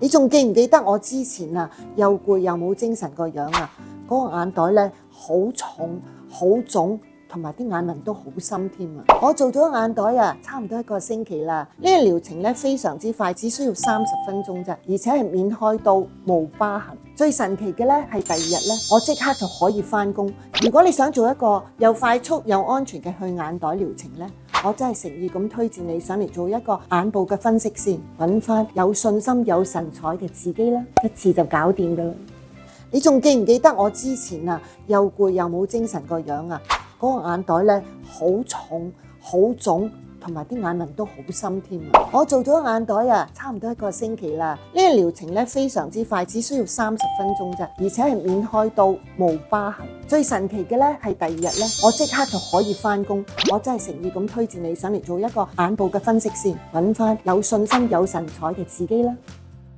你仲記唔記得我之前啊又攰又冇精神個樣啊？嗰個眼袋咧好重好腫，同埋啲眼紋都好深添啊！我做咗眼袋啊，差唔多1個星期啦。呢個療程咧非常之快，只需要30分鐘啫，而且係免開刀無疤痕。最神奇嘅咧係第2日咧，我即刻就可以返工。如果你想做一個又快速又安全嘅去眼袋療程咧，我真係誠意咁推薦你上嚟做一個眼部嘅分析先，揾翻有信心有神采嘅自己啦，一次就搞掂噶啦！你仲記唔記得我之前啊又攰又冇精神個樣啊？嗰個眼袋咧好重好腫，同埋啲眼紋都好深添啊！我做咗眼袋啊，差唔多1個星期啦。呢個療程咧非常之快，只需要30分鐘啫，而且係免開刀無疤痕。最神奇嘅咧係第2日咧，我即刻就可以返工。我真係誠意咁推薦你上嚟做一個眼部嘅分析先，揾翻有信心有神采嘅自己啦！